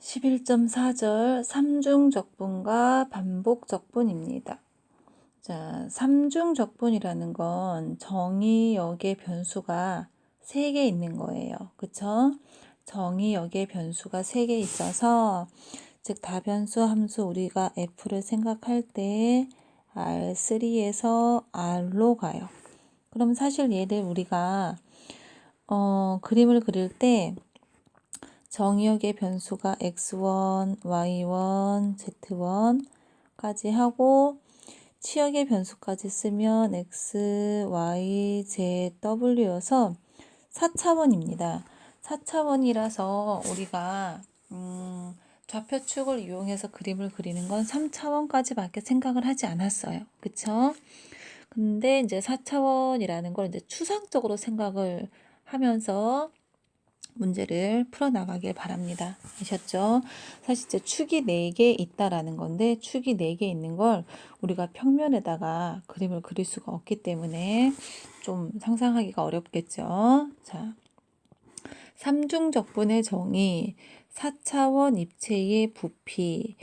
11.4절 삼중적분과 반복적분입니다. 자, 삼중적분이라는 건 정의역의 변수가 3개 있는 거예요. 그쵸? 정의역의 변수가 3개 있어서 즉 다변수 함수 우리가 F를 생각할 때 R3에서 R로 가요. 그럼 사실 얘를 우리가 그림을 그릴 때 정의역의 변수가 x1, y1, z1까지 하고 치역의 변수까지 쓰면 x, y, z, w여서 4차원입니다. 4차원이라서 우리가 좌표축을 이용해서 그림을 그리는 건 3차원까지밖에 생각을 하지 않았어요. 그쵸? 근데 이제 4차원이라는 걸 이제 추상적으로 생각을 하면서 문제를 풀어나가길 바랍니다. 아셨죠? 사실 이제 축이 4개 있다라는 건데 축이 4개 있는 걸 우리가 평면에다가 그림을 그릴 수가 없기 때문에 좀 상상하기가 어렵겠죠. 자, 삼중적분의 정의, 4차원 입체의 부피.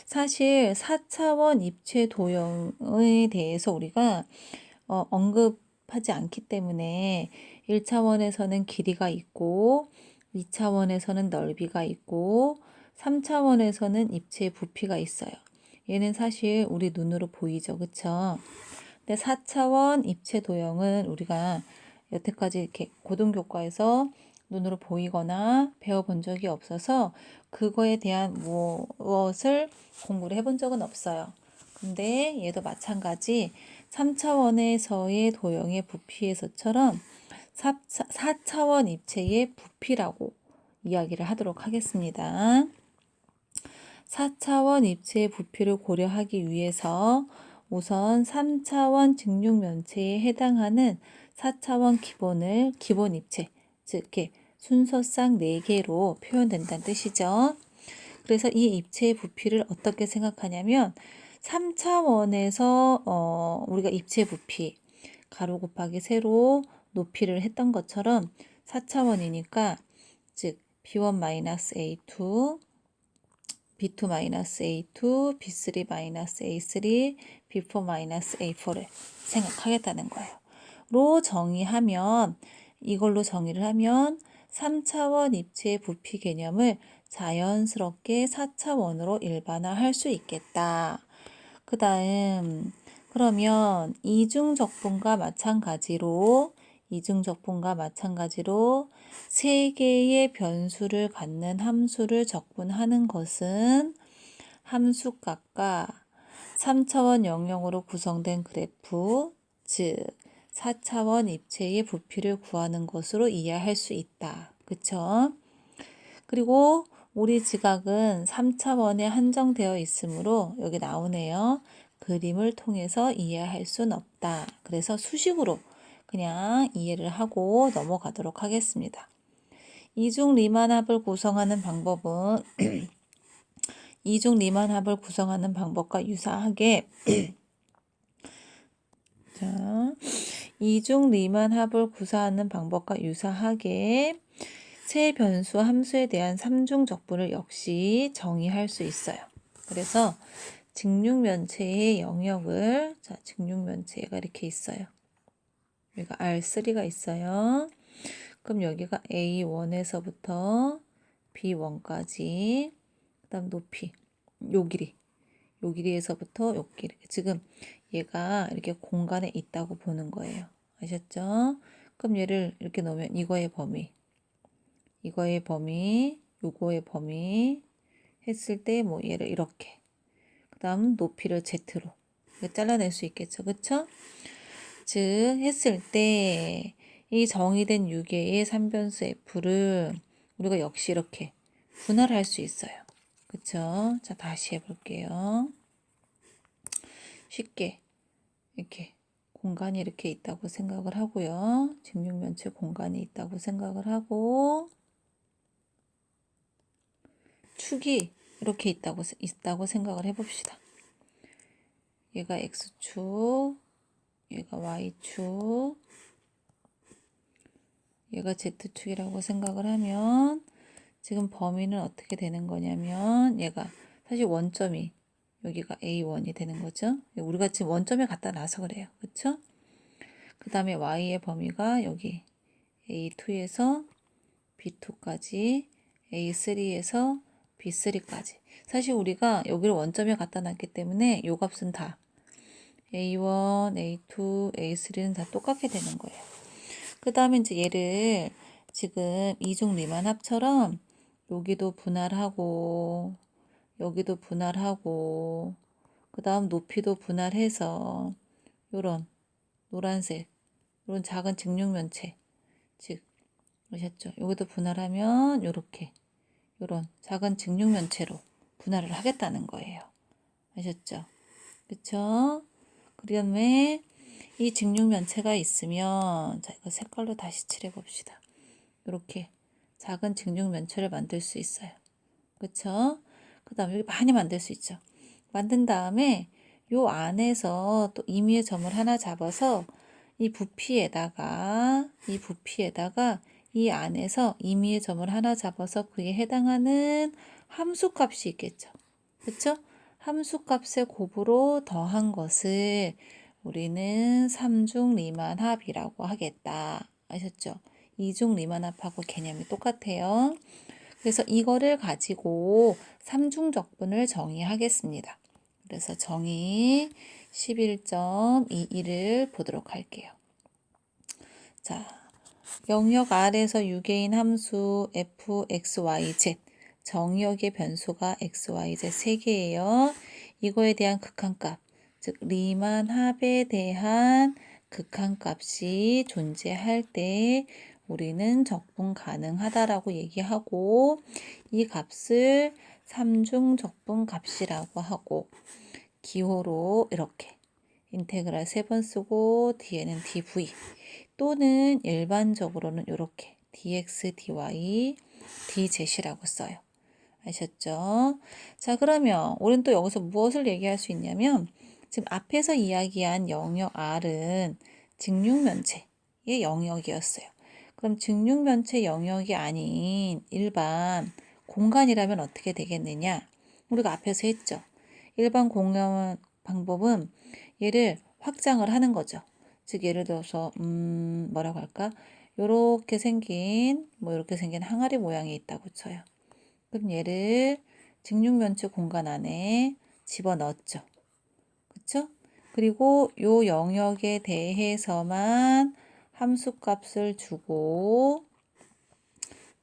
사실 4차원 입체 도형에 대해서 우리가 언급하지 않기 때문에 1차원에서는 길이가 있고 2차원에서는 넓이가 있고 3차원에서는 입체의 부피가 있어요. 얘는 사실 우리 눈으로 보이죠. 그쵸? 근데 4차원 입체 도형은 우리가 여태까지 이렇게 고등교과에서 눈으로 보이거나 배워본 적이 없어서 그거에 대한 무엇을 공부를 해본 적은 없어요. 근데 얘도 마찬가지 3차원에서의 도형의 부피에서처럼 4차원 입체의 부피라고 이야기를 하도록 하겠습니다. 4차원 입체의 부피를 고려하기 위해서 우선 3차원 직육면체에 해당하는 4차원 기본 입체, 즉 이렇게 순서상 4개로 표현된다는 뜻이죠. 그래서 이 입체의 부피를 어떻게 생각하냐면 3차원에서 우리가 입체 부피 가로 곱하기 세로 높이를 했던 것처럼 4차원이니까 즉 B1-A2, B2-A2, B3-A3, B4-A4를 생각하겠다는 거예요. 이걸로 정의를 하면 3차원 입체의 부피 개념을 자연스럽게 4차원으로 일반화할 수 있겠다. 그 다음 그러면 이중적분과 마찬가지로 3개의 변수를 갖는 함수를 적분하는 것은 함수값과 3차원 영역으로 구성된 그래프, 즉 4차원 입체의 부피를 구하는 것으로 이해할 수 있다. 그쵸? 그리고 우리 지각은 3차원에 한정되어 있으므로 여기 나오네요. 그림을 통해서 이해할 수는 없다. 그래서 수식으로 그냥 이해를 하고 넘어가도록 하겠습니다. 이중 리만합을 구성하는 방법은 이중 리만합을 구성하는 방법과 유사하게 자, 이중 리만합을 구사하는 방법과 유사하게 세 변수 함수에 대한 삼중적분을 역시 정의할 수 있어요. 그래서 직육면체의 영역을 직육면체가 이렇게 있어요. 여기가 R3가 있어요. 그럼 여기가 A1에서부터 B1까지 그 다음 높이 요 길이에서부터 요 길이 지금 얘가 이렇게 공간에 있다고 보는 거예요. 아셨죠? 그럼 얘를 이렇게 놓으면 이거의 범위 요거의 범위 했을 때 뭐 얘를 이렇게 그 다음 높이를 Z로 잘라낼 수 있겠죠. 그쵸? 즉 했을 때 이 정의된 6개의 3변수 F를 우리가 역시 이렇게 분할할 수 있어요. 그쵸? 자, 다시 해볼게요. 쉽게 이렇게 공간이 이렇게 있다고 생각을 하고요. 직육면체 공간이 있다고 생각을 하고 축이 이렇게 있다고 생각을 해봅시다. 얘가 X축, 얘가 Y축, 얘가 Z축이라고 생각을 하면 지금 범위는 어떻게 되는 거냐면 얘가 사실 원점이 여기가 A1이 되는 거죠. 우리가 지금 원점에 갖다 놔서 그래요. 그쵸? 그 다음에 Y의 범위가 여기 A2에서 B2까지, A3에서 B3까지. 사실 우리가 여기를 원점에 갖다 놨기 때문에 요 값은 다 A1, A2, A3는 다 똑같게 되는 거예요. 그 다음에 이제 얘를 지금 이중 리만합처럼 여기도 분할하고 여기도 분할하고 그 다음 높이도 분할해서 요런 노란색 요런 작은 직육면체 즉 보셨죠? 여기도 분할하면 요렇게 요런 작은 직육면체로 분할을 하겠다는 거예요. 아셨죠? 그쵸? 그 다음에 이 직육면체가 있으면 자 이거 색깔로 다시 칠해 봅시다. 이렇게 작은 직육면체를 만들 수 있어요. 그쵸? 그 다음에 여기 많이 만들 수 있죠. 만든 다음에 요 안에서 또 임의의 점을 하나 잡아서 이 부피에다가 이 안에서 임의의 점을 하나 잡아서 그에 해당하는 함수값이 있겠죠. 그쵸? 함수값의 곱으로 더한 것을 우리는 3중 리만합이라고 하겠다. 아셨죠? 2중 리만합하고 개념이 똑같아요. 그래서 이거를 가지고 3중적분을 정의하겠습니다. 그래서 정의 11.21을 보도록 할게요. 자, 영역 R에서 유계인 함수 f, x, y, z 정역의 변수가 x, y, z 3개예요. 이거에 대한 극한값, 즉 리만합에 대한 극한값이 존재할 때 우리는 적분 가능하다라고 얘기하고 이 값을 3중 적분 값이라고 하고 기호로 이렇게 인테그랄 3번 쓰고 뒤에는 dv 또는 일반적으로는 이렇게 dx, dy, dz이라고 써요. 아셨죠? 자, 그러면 우리는 또 여기서 무엇을 얘기할 수 있냐면 지금 앞에서 이야기한 영역 R은 직육면체의 영역이었어요. 그럼 직육면체 영역이 아닌 일반 공간이라면 어떻게 되겠느냐? 우리가 앞에서 했죠. 일반 공간 방법은 얘를 확장을 하는 거죠. 즉 예를 들어서 뭐라고 할까? 요렇게 생긴 이렇게 생긴 항아리 모양이 있다고 쳐요. 그럼 얘를 직육면체 공간 안에 집어넣었죠. 그쵸? 그리고 요 영역에 대해서만 함수값을 주고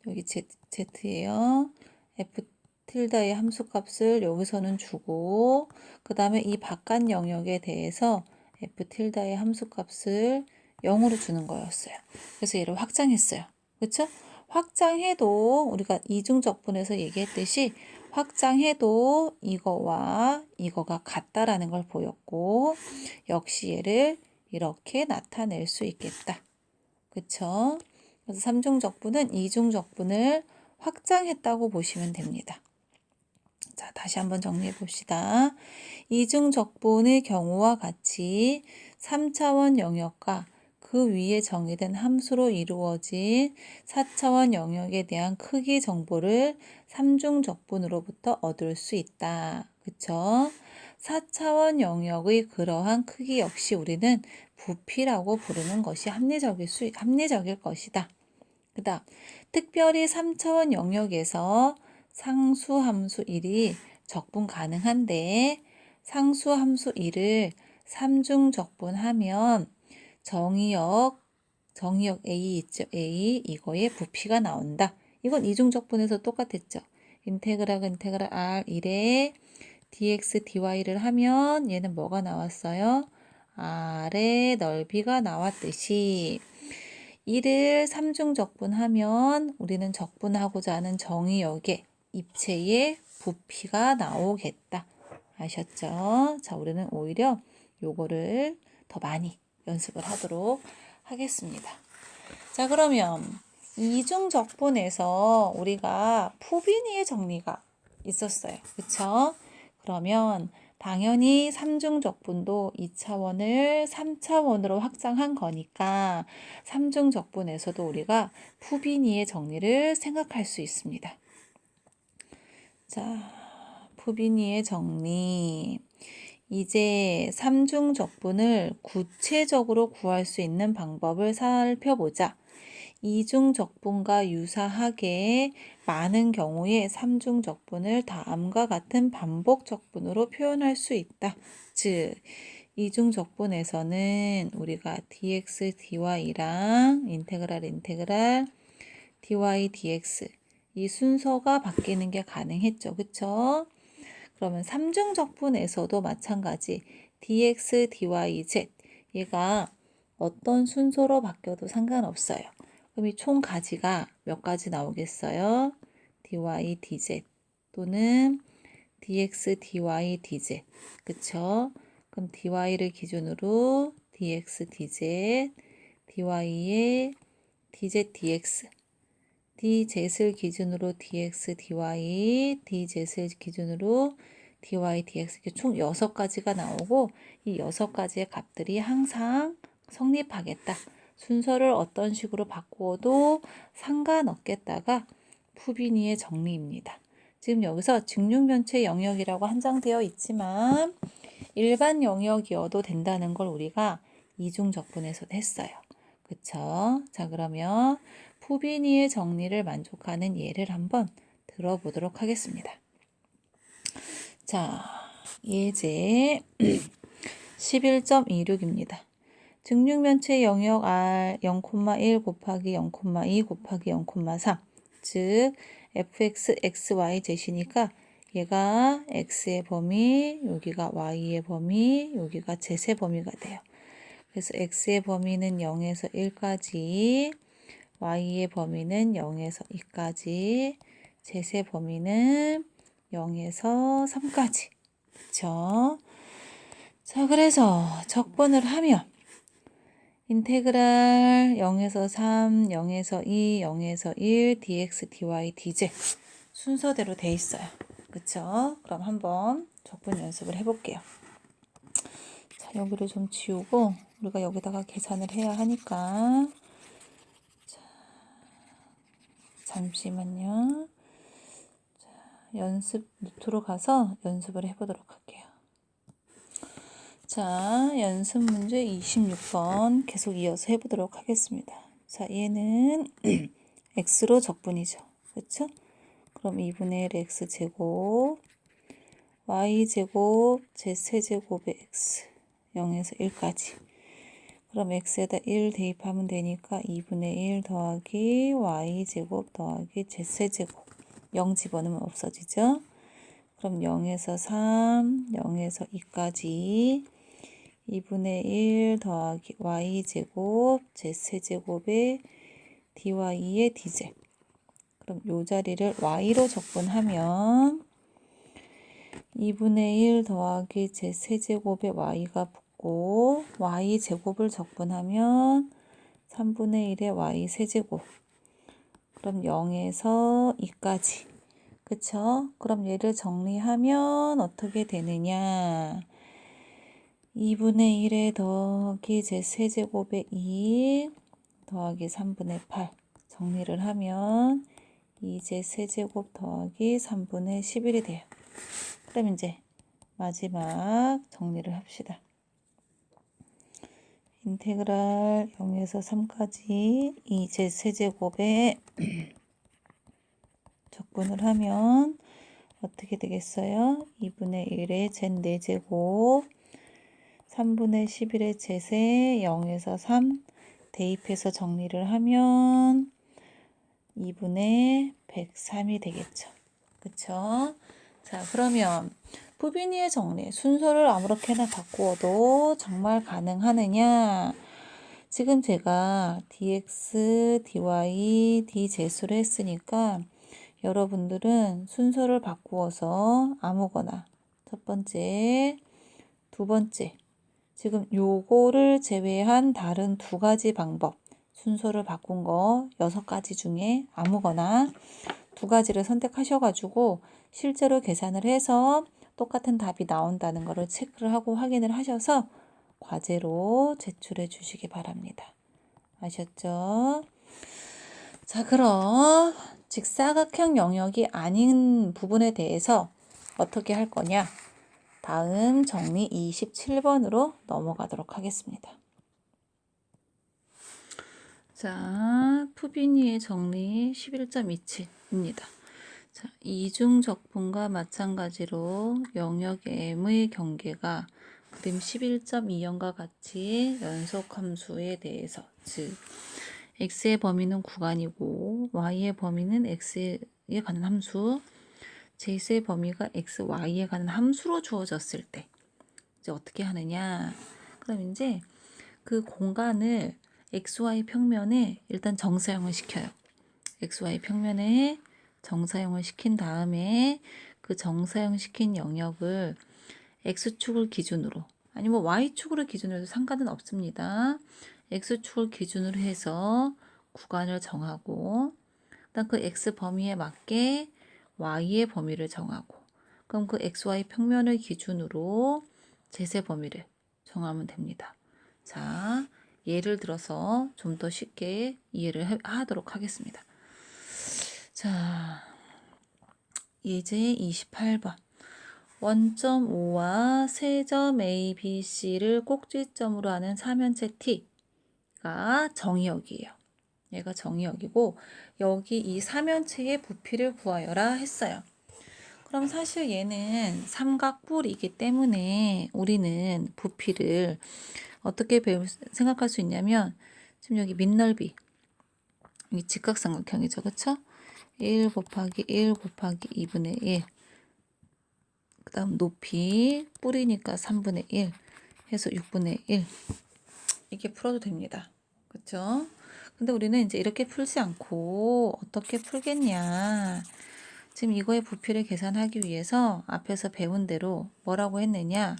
여기 Z예요. F 틸다의 함수값을 여기서는 주고 그 다음에 이 바깥 영역에 대해서 F 틸다의 함수값을 0으로 주는 거였어요. 그래서 얘를 확장했어요. 그렇죠? 확장해도 우리가 이중적분에서 얘기했듯이 확장해도 이거와 이거가 같다라는 걸 보였고 역시 얘를 이렇게 나타낼 수 있겠다. 그쵸? 그래서 3중적분은 2중적분을 확장했다고 보시면 됩니다. 자, 다시 한번 정리해 봅시다. 이중적분의 경우와 같이 3차원 영역과 그 위에 정의된 함수로 이루어진 4차원 영역에 대한 크기 정보를 3중적분으로부터 얻을 수 있다. 그쵸? 4차원 영역의 그러한 크기 역시 우리는 부피라고 부르는 것이 합리적일 것이다. 그 다음, 특별히 3차원 영역에서 상수함수 1이 적분 가능한데 상수함수 1을 3중 적분하면 정의역 A 있죠? A 이거의 부피가 나온다. 이건 이중 적분에서 똑같았죠. 인테그랄 R 1에 dx dy를 하면 얘는 뭐가 나왔어요? R의 넓이가 나왔듯이 1을 3중 적분하면 우리는 적분하고자 하는 정의역의 입체의 부피가 나오겠다. 아셨죠? 자, 우리는 오히려 요거를 더 많이 연습을 하도록 하겠습니다. 자, 그러면 이중 적분에서 우리가 푸비니의 정리가 있었어요. 그쵸? 그러면 당연히 3중 적분도 2차원을 3차원으로 확장한 거니까 3중 적분에서도 우리가 푸비니의 정리를 생각할 수 있습니다. 자, 푸비니의 정리. 이제 삼중 적분을 구체적으로 구할 수 있는 방법을 살펴보자. 이중 적분과 유사하게 많은 경우에 삼중 적분을 다음과 같은 반복 적분으로 표현할 수 있다. 즉, 이중 적분에서는 우리가 dx, dy랑 인테그랄 dy, dx 이 순서가 바뀌는 게 가능했죠. 그쵸? 그러면 삼중 적분에서도 마찬가지 dx, dy, z 얘가 어떤 순서로 바뀌어도 상관없어요. 그럼 이 총 가지가 몇 가지 나오겠어요? dy, dz 또는 dx, dy, dz 그쵸? 그럼 dy를 기준으로 dx, dz dy의 dz, dx dz를 기준으로 dx, dy dz를 기준으로 dy, dx 이렇게 총 6가지가 나오고 이 6가지의 값들이 항상 성립하겠다. 순서를 어떤 식으로 바꾸어도 상관없겠다가 푸비니의 정리입니다. 지금 여기서 증류면체 영역이라고 한정되어 있지만 일반 영역이어도 된다는 걸 우리가 이중적분에서 했어요. 그쵸? 자, 그러면 푸비니의 정리를 만족하는 예를 한번 들어보도록 하겠습니다. 자, 예제 11.26입니다. 증류면체 영역 R 0,1 곱하기 0,2 곱하기 0,3 즉 fx, xy 제시니까 얘가 x의 범위, 여기가 y의 범위, 여기가 z의 범위가 돼요. 그래서 x의 범위는 0에서 1까지, y의 범위는 0에서 2까지, z의 범위는 0에서 3까지. 그쵸? 자, 그래서 적분을 하면 인테그랄 0에서 3, 0에서 2, 0에서 1, dx, dy, dz 순서대로 돼 있어요. 그쵸? 그럼 한번 적분 연습을 해볼게요. 자, 여기를 좀 지우고 우리가 여기다가 계산을 해야 하니까 자, 잠시만요. 자, 연습 노트로 가서 연습을 해보도록 할게요. 자, 연습 문제 26번 계속 이어서 해보도록 하겠습니다. 자, 얘는 x로 적분이죠. 그렇죠? 그럼 2분의 1 x제곱 y제곱 z세제곱의 x 0에서 1까지 그럼 x에다 1 대입하면 되니까 2분의 1 더하기 y제곱 더하기 z세제곱 0 집어넣으면 없어지죠. 그럼 0에서 3, 0에서 2까지 2분의 1 더하기 y제곱 z세제곱의 dy의 dz 그럼 요 자리를 y로 적분하면 2분의 1 더하기 z세제곱의 y가 붙고 y제곱을 적분하면 3분의 1의 y세제곱 그럼 0에서 2까지 그쵸? 그럼 얘를 정리하면 어떻게 되느냐 2분의 1에 더하기 z세제곱의 2 더하기 3분의 8 정리를 하면 2z세제곱 더하기 3분의 11이 돼요. 그럼 이제 마지막 정리를 합시다. 인테그랄 0에서 3까지 2z세제곱에 적분을 하면 어떻게 되겠어요? 2분의 1의 z4제곱 3분의 11의 z에 0에서 3 대입해서 정리를 하면 2분의 103이 되겠죠. 그쵸? 자, 그러면 푸비니의 정리 순서를 아무렇게나 바꾸어도 정말 가능하느냐? 지금 제가 dx, dy, dz를 했으니까 여러분들은 순서를 바꾸어서 아무거나 첫 번째, 두 번째 지금 요거를 제외한 다른 2가지 방법 순서를 바꾼 거 6가지 중에 아무거나 2가지를 선택하셔가지고 실제로 계산을 해서 똑같은 답이 나온다는 것을 체크를 하고 확인을 하셔서 과제로 제출해 주시기 바랍니다. 아셨죠? 자, 그럼 즉 사각형 영역이 아닌 부분에 대해서 어떻게 할 거냐? 다음 정리 27번으로 넘어가도록 하겠습니다. 자, 푸비니의 정리 11.27입니다. 자, 이중적분과 마찬가지로 영역 M의 경계가 그림 11.2형과 같이 연속함수에 대해서, 즉 x의 범위는 구간이고 y의 범위는 x에 가는 함수, z의 범위가 x, y에 가는 함수로 주어졌을 때 이제 어떻게 하느냐? 그럼 이제 그 공간을 xy 평면에 일단 정사형을 시켜요. xy 평면에 정사형을 시킨 다음에 그 정사형 시킨 영역을 x축을 기준으로, 아니 뭐 y축으로 기준으로 해도 상관은 없습니다. x축을 기준으로 해서 구간을 정하고, 그다음 그 x 범위에 맞게 y의 범위를 정하고, 그럼 그 xy 평면을 기준으로 z의 범위를 정하면 됩니다. 자, 예를 들어서 좀 더 쉽게 이해를 하도록 하겠습니다. 자, 예제 28번. 원점 O와 세점 A, B, C를 꼭지점으로 하는 사면체 T가 정의역이에요. 얘가 정의역이고, 여기 이 사면체의 부피를 구하여라 했어요. 그럼 사실 얘는 삼각뿔이기 때문에 우리는 부피를 어떻게 생각할 수 있냐면, 지금 여기 밑넓이, 이 직각삼각형이죠. 그쵸? 1 곱하기 1 곱하기 2분의 1. 그 다음 높이, 뿌리니까 3분의 1 해서 6분의 1. 이렇게 풀어도 됩니다. 그쵸? 근데 우리는 이제 이렇게 풀지 않고 어떻게 풀겠냐. 지금 이거의 부피를 계산하기 위해서 앞에서 배운 대로 뭐라고 했느냐.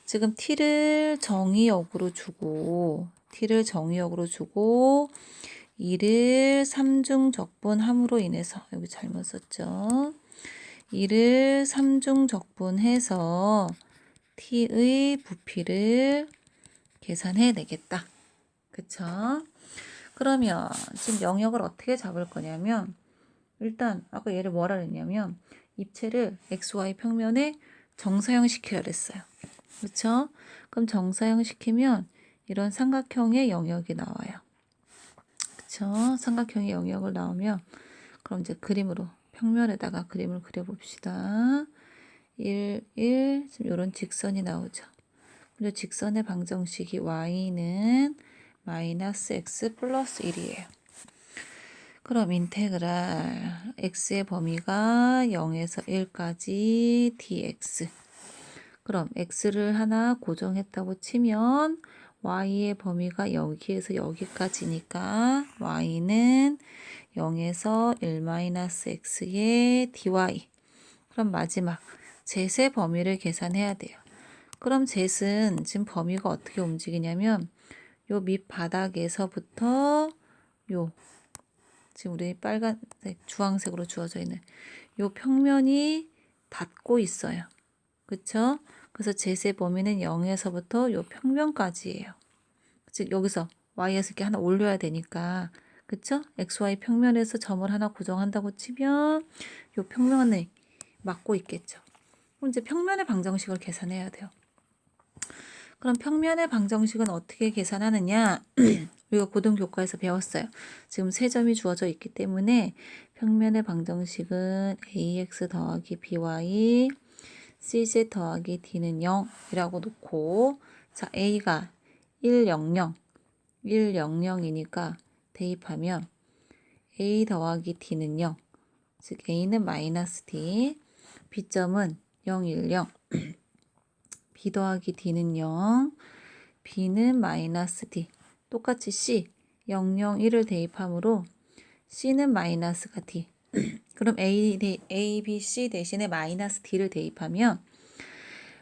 지금 t를 정의역으로 주고, 이를 3중 적분함으로 인해서, 여기 잘못 썼죠. 이를 3중 적분해서 t의 부피를 계산해 내겠다. 그쵸? 그러면 지금 영역을 어떻게 잡을 거냐면, 일단 아까 얘를 뭐라 그랬냐면 입체를 xy 평면에 정사형 시켜야 됐어요. 그쵸? 그럼 정사형 시키면 이런 삼각형의 영역이 나와요. 그쵸? 삼각형의 영역을 나오면 그럼 이제 그림으로 평면에다가 그림을 그려봅시다. 1, 1, 지금 이런 직선이 나오죠. 그리고 직선의 방정식이 y는 마이너스 x 플러스 1이에요. 그럼 인테그랄 x의 범위가 0에서 1까지 dx. 그럼 x를 하나 고정했다고 치면 y의 범위가 여기에서 여기까지니까 y는 0에서 1-x의 dy. 그럼 마지막 z의 범위를 계산해야 돼요. 그럼 z는 지금 범위가 어떻게 움직이냐면 요 밑바닥에서부터 요 지금 우리 빨간색, 주황색으로 주어져 있는 요 평면이 닿고 있어요. 그쵸? 그래서 z의 범위는 0에서부터 요 평면까지예요. 즉 여기서 y에서 이렇게 하나 올려야 되니까, 그쵸? xy 평면에서 점을 하나 고정한다고 치면 요 평면에 맞고 있겠죠. 그럼 이제 평면의 방정식을 계산해야 돼요. 그럼 평면의 방정식은 어떻게 계산하느냐? 우리가 고등교과에서 배웠어요. 지금 세 점이 주어져 있기 때문에 평면의 방정식은 ax 더하기 by cz 더하기 d는 0이라고 놓고, 자 a가 1, 0, 0, 1, 0, 0이니까 대입하면 a 더하기 d는 0, 즉 a는 마이너스 d, b점은 0, 1, 0, b 더하기 d는 0, b는 마이너스 d, 똑같이 c 0, 0, 1을 대입하므로 c는 마이너스가 d. 그럼 a, b, c 대신에 마이너스 d를 대입하면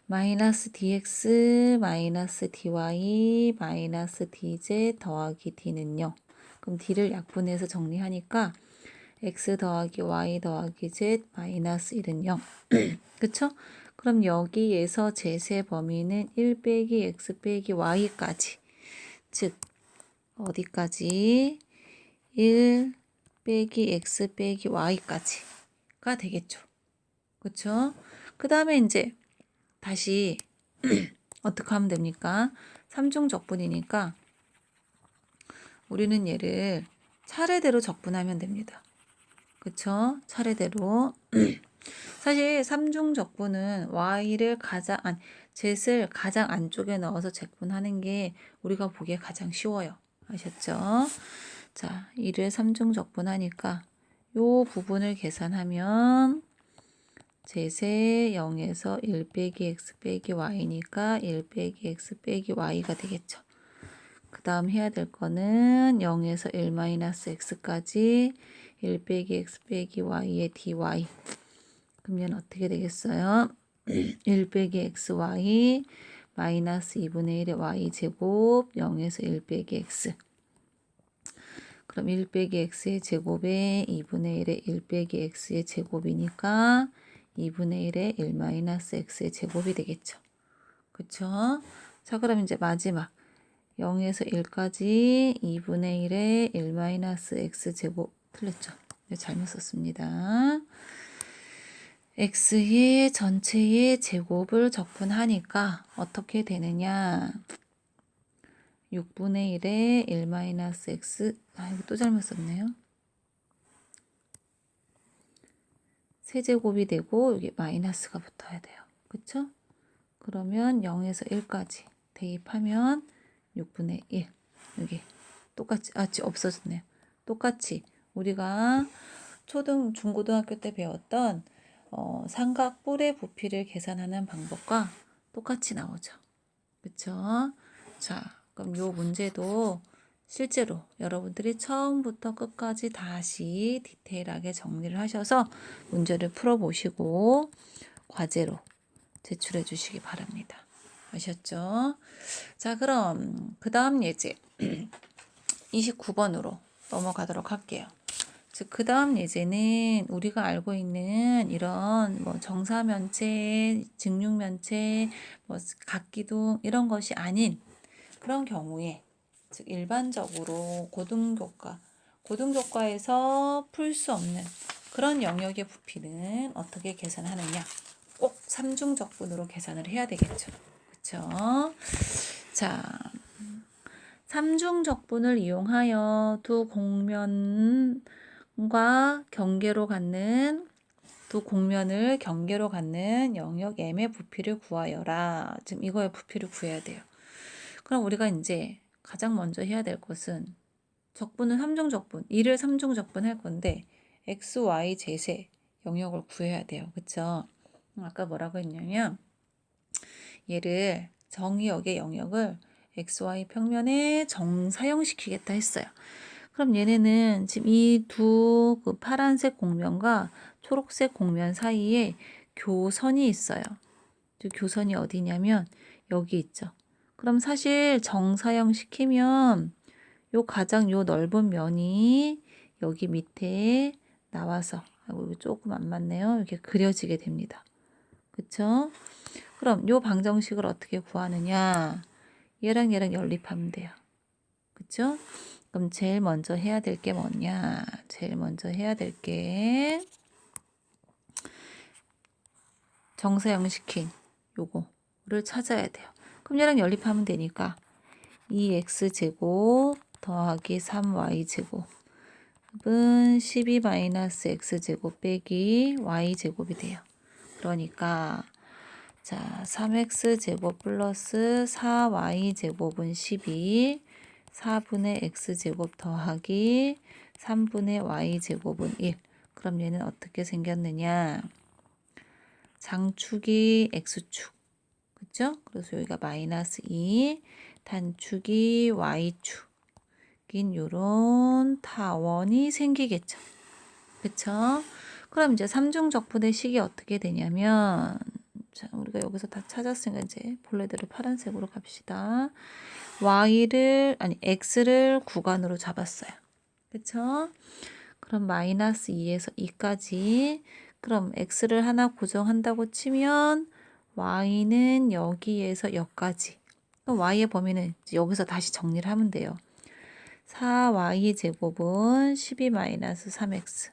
마이너스 dx 마이너스 dy 마이너스 dz 더하기 d는 0. 그럼 d를 약분해서 정리하니까 x 더하기 y 더하기 z 마이너스 1은 0. 그쵸? 그럼 여기에서 z의 범위는 1 빼기 x 빼기 y까지. 즉 어디까지? 1, 빼기 x 빼기 y까지가 되겠죠. 그쵸? 그 다음에 이제 다시 어떻게 하면 됩니까? 삼중 적분이니까 우리는 얘를 차례대로 적분하면 됩니다. 그쵸? 차례대로. 사실 삼중 적분은 y를 z을 가장 안쪽에 넣어서 적분하는 게 우리가 보기에 가장 쉬워요. 아셨죠? 자, 이를 삼중 적분하니까 요 부분을 계산하면 z의 0에서 1 빼기 x 빼기 y니까 1 빼기 x 빼기 y가 되겠죠. 그 다음 해야 될 거는 0에서 1 마이너스 x까지 1 빼기 x 빼기 y의 dy. 그러면 어떻게 되겠어요? 1 빼기 xy 마이너스 2분의 1의 y제곱 0에서 1 빼기 x. 그럼 1 빼기 x의 제곱에 2분의 1의 1 빼기 x의 제곱이니까 2분의 1의 1 마이너스 x의 제곱이 되겠죠. 그쵸? 자, 그럼 이제 마지막 0에서 1까지 2분의 1의 1 마이너스 x제곱. 틀렸죠? 네, 잘못 썼습니다. x의 전체의 제곱을 적분하니까 어떻게 되느냐? 6분의 1에 1 마이너스 x. 이거 또 잘못 썼네요. 세제곱이 되고 여기 마이너스가 붙어야 돼요. 그쵸? 그러면 0에서 1까지 대입하면 6분의 1. 여기 똑같이 없어졌네요. 똑같이 우리가 중고등학교 때 배웠던 삼각 뿔의 부피를 계산하는 방법과 똑같이 나오죠. 그쵸? 자, 그럼 요 문제도 실제로 여러분들이 처음부터 끝까지 다시 디테일하게 정리를 하셔서 문제를 풀어보시고 과제로 제출해 주시기 바랍니다. 아셨죠? 자, 그럼 그 다음 예제 29번으로 넘어가도록 할게요. 즉, 그 다음 예제는 우리가 알고 있는 이런 뭐 정사면체, 직육면체, 뭐 각기둥 이런 것이 아닌 그런 경우에, 즉 일반적으로 고등교과에서 풀 수 없는 그런 영역의 부피는 어떻게 계산하느냐? 꼭 삼중적분으로 계산을 해야 되겠죠. 그렇죠? 자, 삼중적분을 이용하여 두 공면을 경계로 갖는 영역 M의 부피를 구하여라. 지금 이거의 부피를 구해야 돼요. 그럼 우리가 이제 가장 먼저 해야 될 것은 적분은 삼중적분, 2를 삼중적분 할 건데 x, y, z의 영역을 구해야 돼요. 그쵸? 아까 뭐라고 했냐면 얘를 정의역의 영역을 xy 평면에 정사형시키겠다 했어요. 그럼 얘네는 지금 이 두 파란색 공면과 초록색 공면 사이에 교선이 있어요. 교선이 어디냐면 여기 있죠. 그럼 사실 정사형시키면 요 넓은 면이 여기 밑에 나와서 이거 조금 안 맞네요. 이렇게 그려지게 됩니다. 그쵸? 그럼 요 방정식을 어떻게 구하느냐? 얘랑 연립하면 돼요. 그쵸? 그럼 제일 먼저 해야 될 게 뭐냐? 제일 먼저 해야 될 게 정사형시킨 요거를 찾아야 돼요. 그럼 얘랑 연립하면 되니까 2x제곱 더하기 3y제곱은 12-x제곱 빼기 y제곱이 돼요. 그러니까 자, 3x제곱 플러스 4y제곱은 12, 4분의 x제곱 더하기 3분의 y제곱은 1. 그럼 얘는 어떻게 생겼느냐? 장축이 x축. 그죠? 그래서 여기가 마이너스 2, 단축이 y축인 요런 타원이 생기겠죠. 그쵸? 그럼 이제 삼중적분의 식이 어떻게 되냐면, 자, 우리가 여기서 다 찾았으니까 이제 본래대로 파란색으로 갑시다. x를 구간으로 잡았어요. 그쵸? 그럼 마이너스 2에서 2까지. 그럼 x를 하나 고정한다고 치면 y는 여기에서 여기까지. 그럼 y의 범위는 여기서 다시 정리를 하면 돼요. 4y제곱은 12-3x.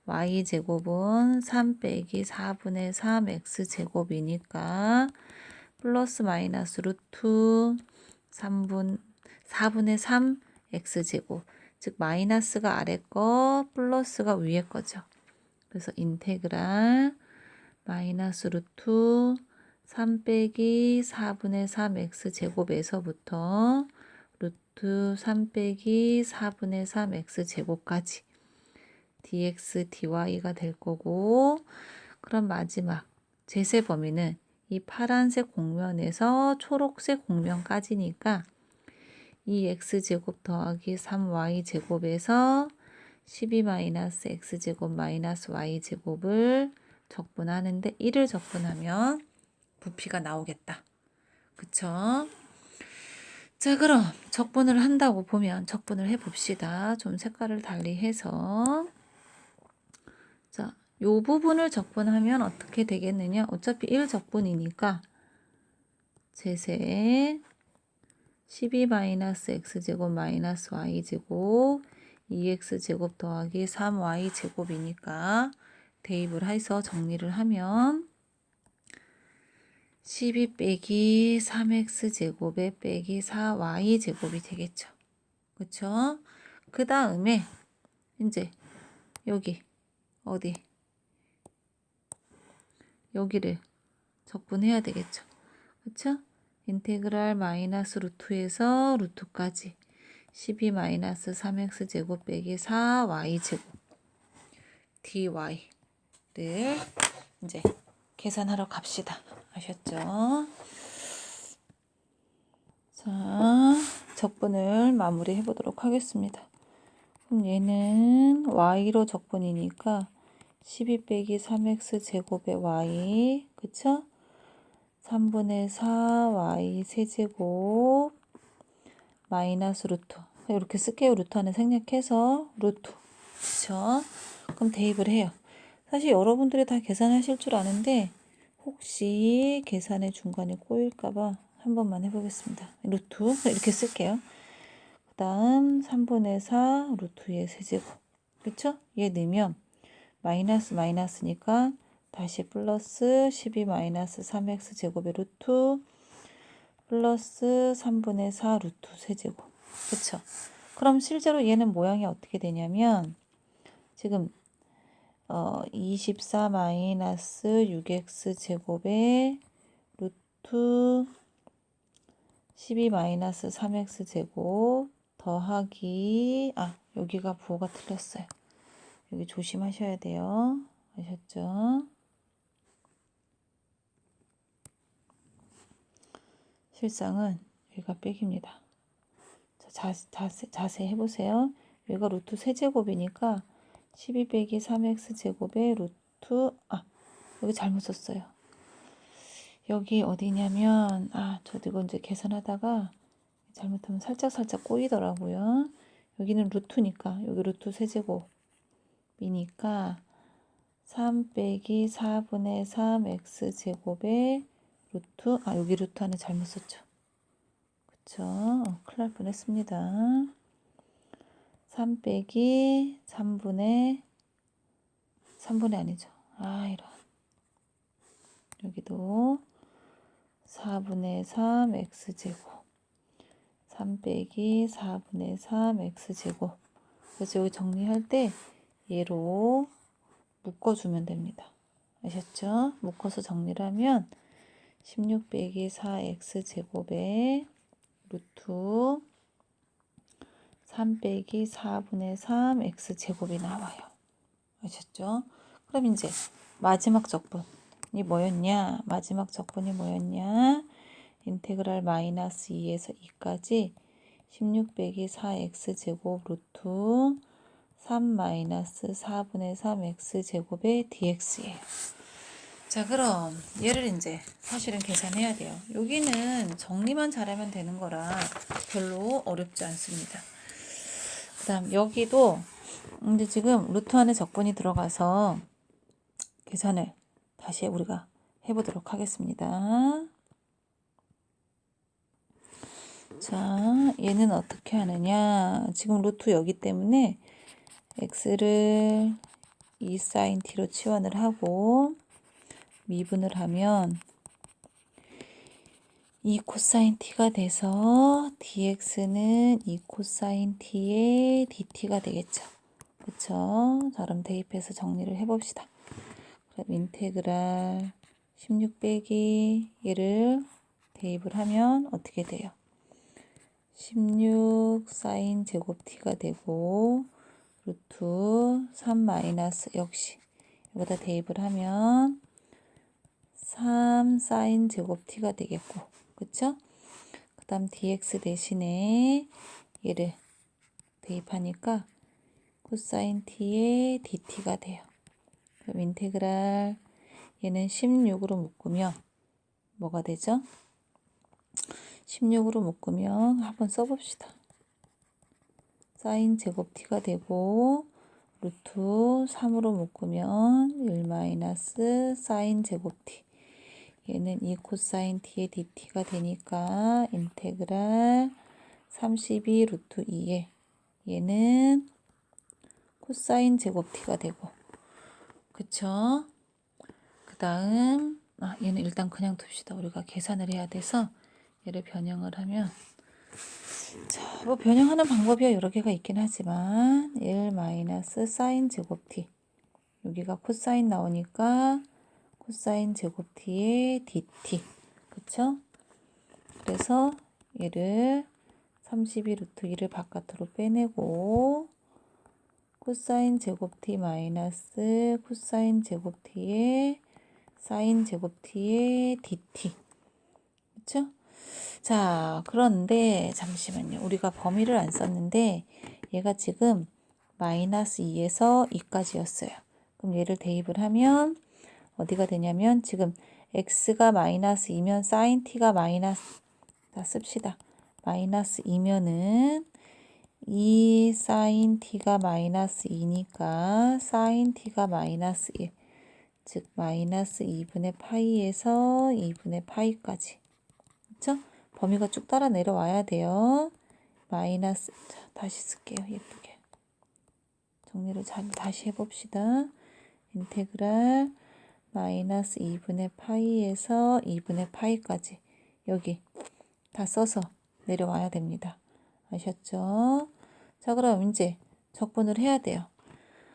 y제곱은 3 빼기 4분의 3x제곱이니까 플러스 마이너스 루트 4분의 3x제곱. 즉 마이너스가 아래 거 플러스가 위에 거죠. 그래서 인테그랄 마이너스 루트 3 빼기 4분의 3x제곱에서부터 루트 3 빼기 4분의 3x제곱까지 dx, dy가 될 거고, 그럼 마지막 제세 범위는 이 파란색 공면에서 초록색 공면까지니까 이 x제곱 더하기 3y제곱에서 12-x제곱 마이너스 y제곱을 적분하는데 1을 적분하면 부피가 나오겠다. 그쵸? 자, 그럼 적분을 한다고 보면 적분을 해봅시다. 좀 색깔을 달리 해서. 자, 요 부분을 적분하면 어떻게 되겠느냐? 어차피 1 적분이니까 제세 12-x제곱 마이너스 y제곱 2x제곱 더하기 3y제곱이니까 대입을 해서 정리를 하면 12 빼기 3x제곱에 빼기 4y제곱이 되겠죠. 그쵸? 그 다음에 이제 여기 어디 여기를 적분해야 되겠죠. 그쵸? 인테그랄 마이너스 루트에서 루트까지 12-3x제곱 빼기 4y제곱 dy를 이제 계산하러 갑시다. 아셨죠? 자, 적분을 마무리해 보도록 하겠습니다. 그럼 얘는 y로 적분이니까 12 빼기 3x제곱의 y, 그쵸? 3분의 4y 세제곱 마이너스 루트. 이렇게 쓸게요. 루트 안에 생략해서 루트. 그쵸? 그럼 대입을 해요. 사실 여러분들이 다 계산하실 줄 아는데 혹시 계산의 중간에 꼬일까봐 한 번만 해보겠습니다. 루트 이렇게 쓸게요. 그 다음 3분의 4 루트의 세제곱. 그쵸? 얘 넣으면 마이너스 마이너스니까 다시 플러스 12-3x제곱의 루트 플러스 3분의 4 루트 세제곱. 그쵸? 그럼 실제로 얘는 모양이 어떻게 되냐면 지금 24-6x제곱의 루트 12-3x제곱 더하기 여기가 부호가 틀렸어요. 여기 조심하셔야 돼요. 아셨죠? 실상은 여기가 빼기입니다. 자세히 해보세요. 여기가 루트 세제곱이니까 12 빼기 3x제곱의 루트 여기 잘못 썼어요. 여기 어디냐면 저도 이거 이제 계산하다가 잘못하면 살짝 꼬이더라고요. 여기는 루트니까 여기 루트 세제곱이니까 3 빼기 4분의 3x제곱의 루트 여기 루트 안에 잘못 썼죠. 그쵸? 큰일 날 뻔했습니다. 3 빼기 3분의 아니죠. 이런. 여기도 4분의 3 x제곱 3 빼기 4분의 3 x제곱. 그래서 여기 정리할 때 얘로 묶어주면 됩니다. 아셨죠? 묶어서 정리를 하면 16 빼기 4x제곱에 루트 3 빼기 4분의 3 x제곱이 나와요. 아셨죠? 그럼 이제 마지막 적분이 뭐였냐? 인테그랄 마이너스 2에서 2까지 16 빼기 4x제곱 루트 3 마이너스 4분의 3x제곱의 dx예요. 자, 그럼 얘를 이제 사실은 계산해야 돼요. 여기는 정리만 잘하면 되는 거라 별로 어렵지 않습니다. 그 다음 여기도 근데 지금 루트 안에 적분이 들어가서 계산을 다시 우리가 해보도록 하겠습니다. 자, 얘는 어떻게 하느냐. 지금 루트 여기 때문에 x를 2 sin t로 치환을 하고 미분을 하면 2 코사인 t가 돼서 dx는 2 코사인 t의 dt가 되겠죠. 그쵸? 자, 그럼 대입해서 정리를 해봅시다. 그럼 인테그랄 16 빼기 얘를 대입을 하면 어떻게 돼요? 16 사인 제곱 t가 되고 루트 3 마이너스 역시 여기다 대입을 하면 3 사인 제곱 t가 되겠고, 그쵸? 그 다음 dx 대신에 얘를 대입하니까 코사인 t의 dt가 돼요. 그럼 인테그랄 얘는 16으로 묶으면 뭐가 되죠? 16으로 묶으면 한번 써봅시다. 사인 제곱 t가 되고 루트 3으로 묶으면 1 마이너스 사인 제곱 t 얘는 2 코사인 t의 dt가 되니까 인테그랄 32 루트 2에 얘는 코사인 제곱 t가 되고, 그쵸? 그 다음 얘는 일단 그냥 둡시다. 우리가 계산을 해야 돼서 얘를 변형을 하면, 자, 뭐 변형하는 방법이 여러 개가 있긴 하지만 1 마이너스 사인 제곱 t 여기가 코사인 나오니까 코사인 제곱 t의 dt, 그쵸? 그래서 얘를 32 루트 2를 바깥으로 빼내고 코사인 제곱 t 마이너스 코사인 제곱 t의 사인 제곱 t의 dt, 그쵸? 자, 그런데 잠시만요. 우리가 범위를 안 썼는데 얘가 지금 마이너스 2에서 2까지였어요. 그럼 얘를 대입을 하면 어디가 되냐면 지금 x가 마이너스 2면 sin t가 마이너스, 다 씁시다. 마이너스 2면은 2 sin t가 마이너스 2니까 sin t가 마이너스 1, 즉 마이너스 2분의 파이에서 2분의 파이까지, 그쵸? 범위가 쭉 따라 내려와야 돼요. 마이너스, 자, 다시 쓸게요. 예쁘게. 정리를 잘 다시 해봅시다. 인테그랄 마이너스 2분의 파이에서 2분의 파이까지 여기 다 써서 내려와야 됩니다. 아셨죠? 자, 그럼 이제 적분을 해야 돼요.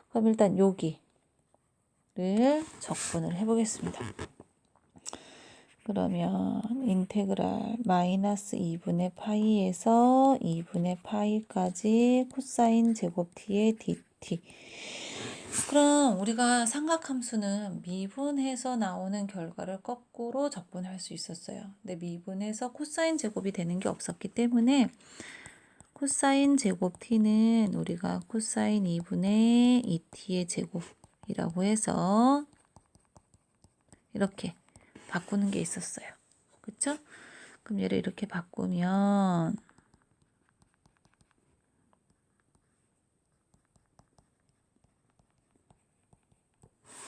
그럼 일단 여기를 적분을 해보겠습니다. 그러면 인테그랄 마이너스 2분의 파이에서 2분의 파이까지 코사인 제곱 t의 dt. 그럼 우리가 삼각함수는 미분해서 나오는 결과를 거꾸로 적분할 수 있었어요. 근데 미분해서 코사인 제곱이 되는 게 없었기 때문에 코사인 제곱 t는 우리가 코사인 2분의 2t의 제곱이라고 해서 이렇게 바꾸는 게 있었어요. 그쵸? 그럼 얘를 이렇게 바꾸면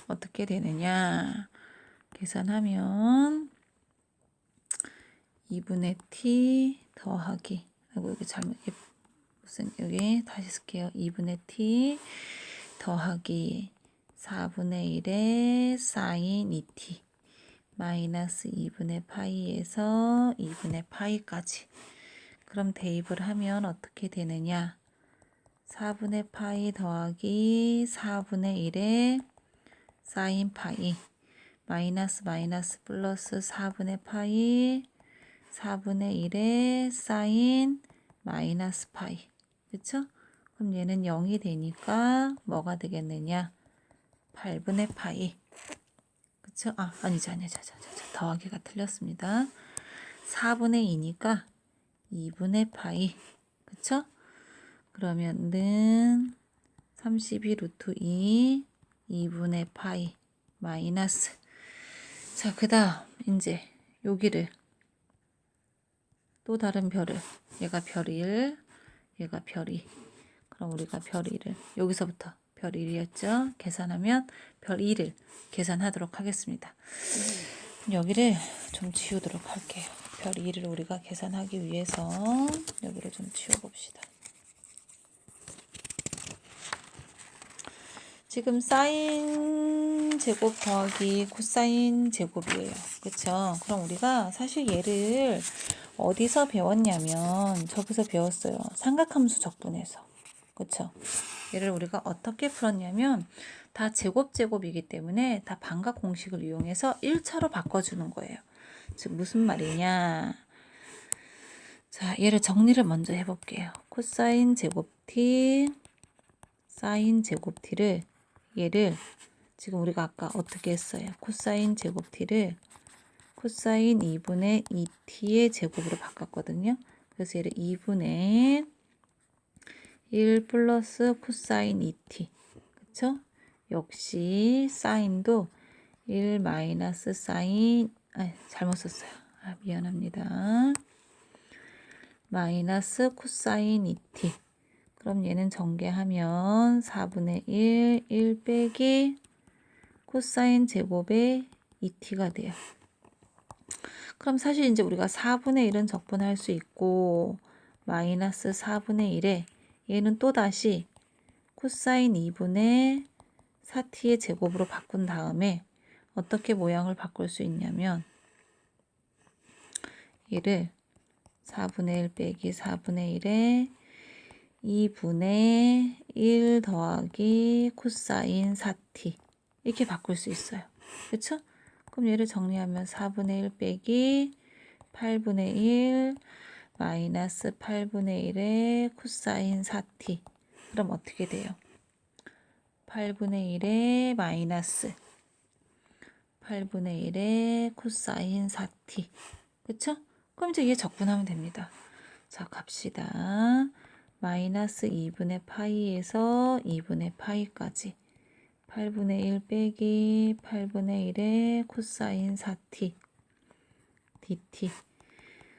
어떻게 되느냐? 계산하면 2분의 t 더하기, 아이고 여기 잘못, 무슨, 여기 다시 쓸게요. 2분의 t 더하기 4분의 1의 sin 2t 마이너스 2분의 파이에서 2분의 파이까지. 그럼 대입을 하면 어떻게 되느냐? 4분의 파이 더하기 4분의 1의 sin 파이 마이너스 마이너스 플러스 4분의 파이 4분의 1의 sin 마이너스 파이, 그쵸? 그럼 얘는 0이 되니까 뭐가 되겠느냐? 8분의 파이, 그쵸? 아니죠. 더하기가 틀렸습니다. 4분의 2니까 2분의 파이, 그쵸? 그러면은 32 루트 2 2분의 파이 마이너스, 자, 그 다음 이제 여기를 또 다른 별을, 얘가 별 1, 얘가 별 2, 그럼 우리가 별 1을 여기서부터 별 1이었죠. 계산하면 별 2를 계산하도록 하겠습니다. 여기를 좀 지우도록 할게요. 별 별 2를 우리가 계산하기 위해서 여기를 좀 지워봅시다. 지금 사인 제곱 더하기 코사인 제곱이에요. 그쵸? 그럼 우리가 사실 얘를 어디서 배웠냐면 저기서 배웠어요. 삼각함수 적분에서. 그쵸? 얘를 우리가 어떻게 풀었냐면 다 제곱이기 때문에 다 반각 공식을 이용해서 1차로 바꿔주는 거예요. 즉 무슨 말이냐? 자, 얘를 정리를 먼저 해볼게요. 코사인 제곱 t, 사인 제곱 t를 얘를 지금 우리가 아까 어떻게 했어요? 코사인 제곱 t를 코사인 2분의 2t의 제곱으로 바꿨거든요. 그래서 얘를 2분의 1 플러스 코사인 2t. 그쵸? 역시 사인도 1 마이너스 사인, 잘못 썼어요. 미안합니다. 마이너스 코사인 2t. 그럼 얘는 전개하면 4분의 1 빼기 코사인 제곱의 2t가 돼요. 그럼 사실 이제 우리가 4분의 1은 적분할 수 있고 마이너스 4분의 1에 얘는 또다시 코사인 2분의 4t의 제곱으로 바꾼 다음에 어떻게 모양을 바꿀 수 있냐면 얘를 4분의 1 빼기 4분의 1에 2분의 1 더하기 코사인 4t 이렇게 바꿀 수 있어요. 그렇죠? 그럼 얘를 정리하면 4분의 1 빼기 8분의 1 마이너스 8분의 1의 코사인 4t. 그럼 어떻게 돼요? 8분의 1의 마이너스 8분의 1의 코사인 4t. 그쵸? 그럼 이제 얘 적분하면 됩니다. 자, 갑시다. 마이너스 2분의 파이에서 2분의 파이까지 8분의 1 빼기 8분의 1의 코사인 4t dt.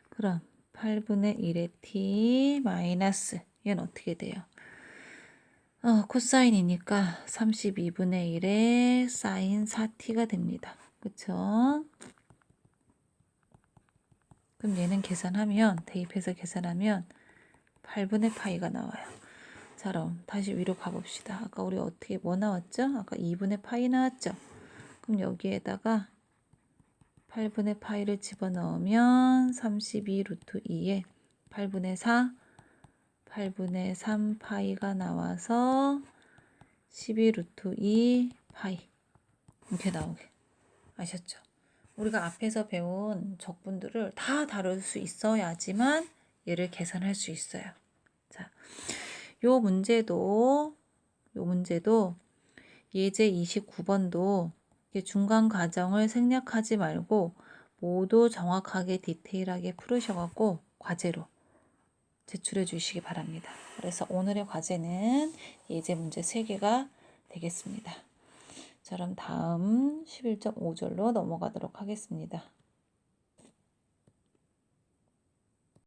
그럼 8분의 1의 t 마이너스 얘는 어떻게 돼요? 코사인이니까 32분의 1의 사인 4t가 됩니다. 그쵸? 그럼 얘는 계산하면 대입해서 계산하면 8분의 파이가 나와요. 자, 그럼 다시 위로 가봅시다. 아까 우리 어떻게 뭐 나왔죠? 아까 2분의 파이 나왔죠? 그럼 여기에다가 8분의 파이를 집어넣으면 32 루트 2에 8분의 4, 8분의 3 파이가 나와서 12 루트 2 파이 이렇게 나오게. 아셨죠? 우리가 앞에서 배운 적분들을 다 다룰 수 있어야지만 얘를 계산할 수 있어요. 자, 요 문제도 예제 29번도 중간 과정을 생략하지 말고 모두 정확하게 디테일하게 풀으셔갖고 과제로 제출해 주시기 바랍니다. 그래서 오늘의 과제는 예제 문제 3개가 되겠습니다. 자, 그럼 다음 11.5절로 넘어가도록 하겠습니다.